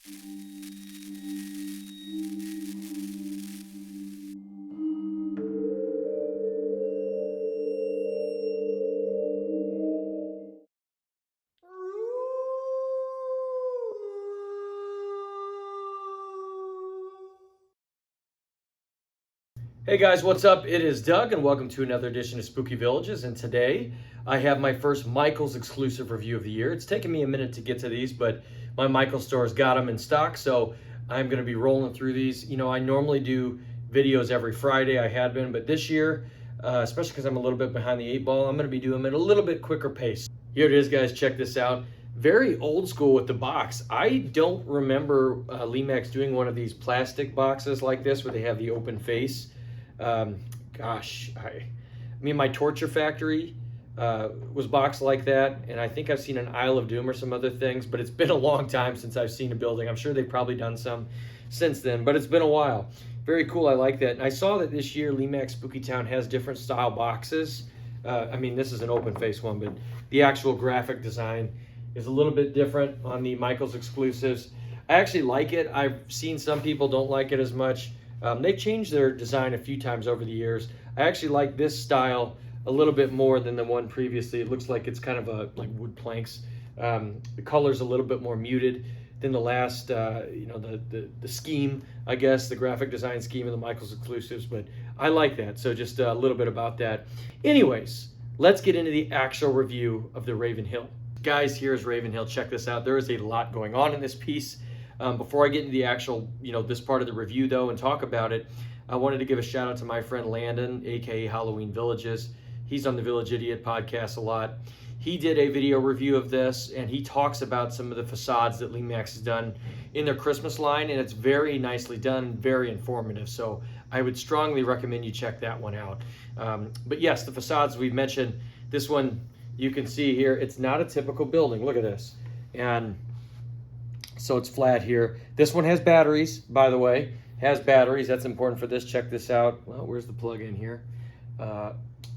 Hey guys, what's up? It is Doug and welcome to another edition of Spooky Villages, and today I have my first Michaels exclusive review of the year. It's taken me a minute to get to these, but my Michaels store has got them in stock, so I'm going to be rolling through these. You know, I normally do videos every Friday. I had been, but this year, especially because I'm a little bit behind the eight ball, I'm going to be doing them at a little bit quicker pace. Here it is, guys. Check this out. Very old school with the box. I don't remember Lemax doing one of these plastic boxes like this where they have the open face. I mean, my Torture Factory was boxed like that, and I think I've seen an Isle of Doom or some other things, but it's been a long time since I've seen a building. I'm sure they've probably done some since then, but it's been a while. Very cool. I like that. And I saw that this year Lemax Spooky Town has different style boxes. I mean, this is an open face one, but the actual graphic design is a little bit different on the Michaels exclusives. I actually like it. I've seen some people don't like it as much. They've changed their design a few times over the years. I actually like this style a little bit more than the one previously. It looks like it's kind of like wood planks. The color's a little bit more muted than the last, the scheme, I guess, the graphic design scheme of the Michaels exclusives, but I like that. So just a little bit about that. Anyways, let's get into the actual review of the Raven Hill. Guys, here's Raven Hill. Check this out. There is a lot going on in this piece. Before I get into the actual, this part of the review though and talk about it, I wanted to give a shout out to my friend Landon, aka Halloween Villages. He's on the Village Idiot podcast a lot. He did a video review of this, and he talks about some of the facades that Lemax has done in their Christmas line, and it's very nicely done, very informative. So I would strongly recommend you check that one out. But yes, the facades we've mentioned, this one you can see here, it's not a typical building. Look at this. And so it's flat here. This one has batteries, by the way. Has batteries. That's important for this. Check this out. Well, where's the plug in here?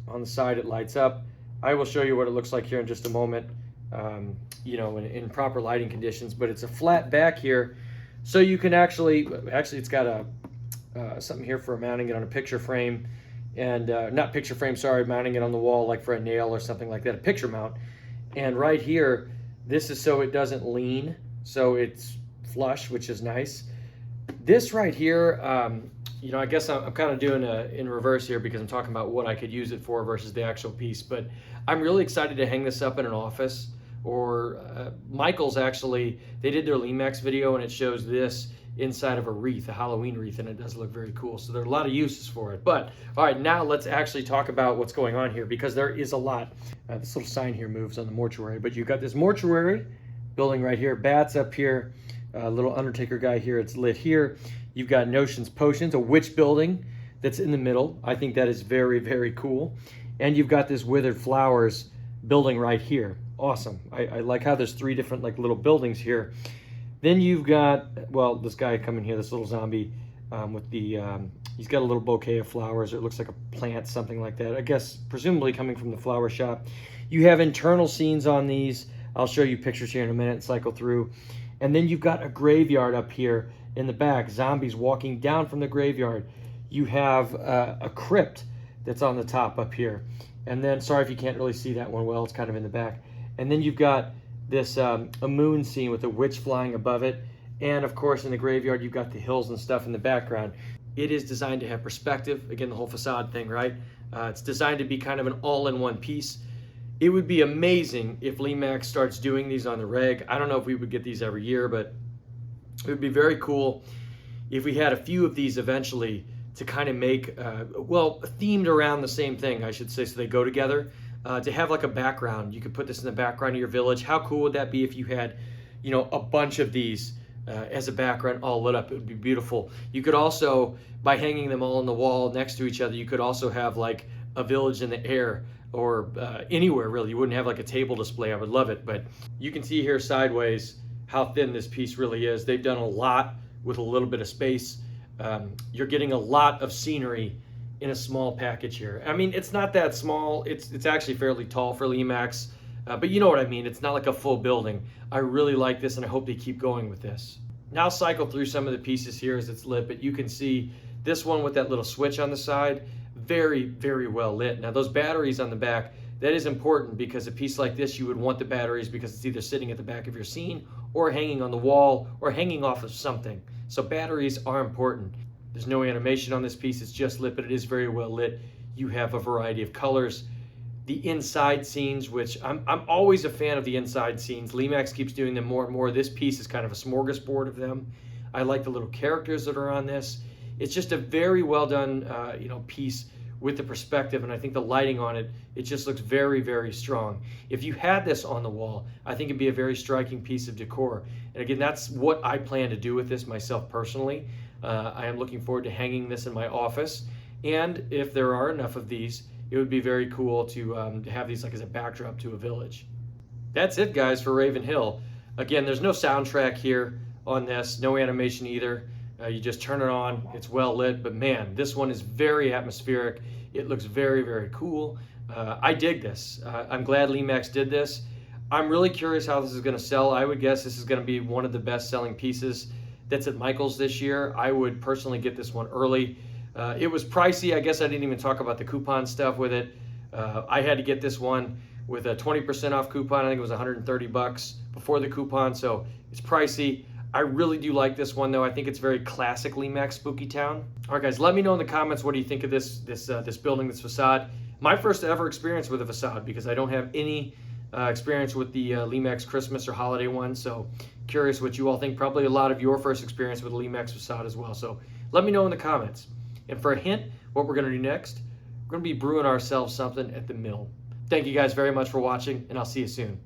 On the side, it lights up. I will show you what it looks like here in just a moment, in proper lighting conditions. But it's a flat back here. So you can actually it's got something here for mounting it on a picture frame. And not picture frame, sorry, mounting it on the wall like for a nail or something like that, a picture mount. And right here, this is so it doesn't lean. So it's flush, which is nice. This right here, I guess I'm kind of doing in reverse here because I'm talking about what I could use it for versus the actual piece. But I'm really excited to hang this up in an office. Or Michaels actually, they did their Lemax video and it shows this inside of a wreath, a Halloween wreath, and it does look very cool. So there are a lot of uses for it. But all right, now let's actually talk about what's going on here because there is a lot. This little sign here moves on the mortuary, but you've got this mortuary building right here, bats up here, a little Undertaker guy here, it's lit here. You've got Notions Potions, a witch building that's in the middle. I think that is very, very cool. And you've got this Withered Flowers building right here. Awesome. I like how there's three different little buildings here. Then you've got, this guy coming here, this little zombie with the, he's got a little bouquet of flowers. It looks like a plant, something like that. I guess presumably coming from the flower shop. You have internal scenes on these. I'll show you pictures here in a minute and cycle through. And then you've got a graveyard up here in the back, zombies walking down from the graveyard. You have a crypt that's on the top up here. And then, sorry if you can't really see that one well, it's kind of in the back. And then you've got this a moon scene with a witch flying above it. And of course in the graveyard, you've got the hills and stuff in the background. It is designed to have perspective. Again, the whole facade thing, right? It's designed to be kind of an all-in-one piece. It would be amazing if Lemax starts doing these on the reg. I don't know if we would get these every year, but it would be very cool if we had a few of these eventually to kind of make, themed around the same thing, I should say, so they go together. To have like a background. You could put this in the background of your village. How cool would that be if you had, a bunch of these as a background all lit up? It would be beautiful. You could also, by hanging them all on the wall next to each other, you could also have like a village in the air or anywhere really. You wouldn't have like a table display. I would love it. But you can see here sideways how thin this piece really is. They've done a lot with a little bit of space. You're getting a lot of scenery in a small package here. I mean, it's not that small. It's actually fairly tall for Lemax, but you know what I mean. It's not like a full building. I really like this, and I hope they keep going with this. Now cycle through some of the pieces here as it's lit, but you can see this one with that little switch on the side, very, very well lit. Now those batteries on the back, that is important because a piece like this, you would want the batteries because it's either sitting at the back of your scene or hanging on the wall or hanging off of something. So batteries are important. There's no animation on this piece, it's just lit, but it is very well lit. You have a variety of colors. The inside scenes, which I'm always a fan of the inside scenes. Lemax keeps doing them more and more. This piece is kind of a smorgasbord of them. I like the little characters that are on this. It's just a very well done piece with the perspective, and I think the lighting on it, it just looks very, very strong. If you had this on the wall, I think it'd be a very striking piece of decor. And again, that's what I plan to do with this myself personally. I am looking forward to hanging this in my office, and if there are enough of these, it would be very cool to have these like as a backdrop to a village. That's it, guys, for Raven Hill. Again, there's no soundtrack here on this, no animation either. You just turn it on, it's well lit, but man, this one is very atmospheric. It looks very, very cool. I dig this. I'm glad Lemax did this. I'm really curious how this is gonna sell. I would guess this is gonna be one of the best selling pieces that's at Michaels this year. I would personally get this one early. It was pricey. I guess I didn't even talk about the coupon stuff with it. I had to get this one with a 20% off coupon. I think it was 130 bucks before the coupon, so it's pricey. I really do like this one though. I think it's very classic Lemax Spooky Town. All right, guys, let me know in the comments what do you think of this building, this facade. My first ever experience with a facade because I don't have any experience with the Lemax Christmas or holiday one, so curious what you all think. Probably a lot of your first experience with a Lemax facade as well, so let me know in the comments. And for a hint, what we're going to do next, we're going to be brewing ourselves something at the mill. Thank you guys very much for watching, and I'll see you soon.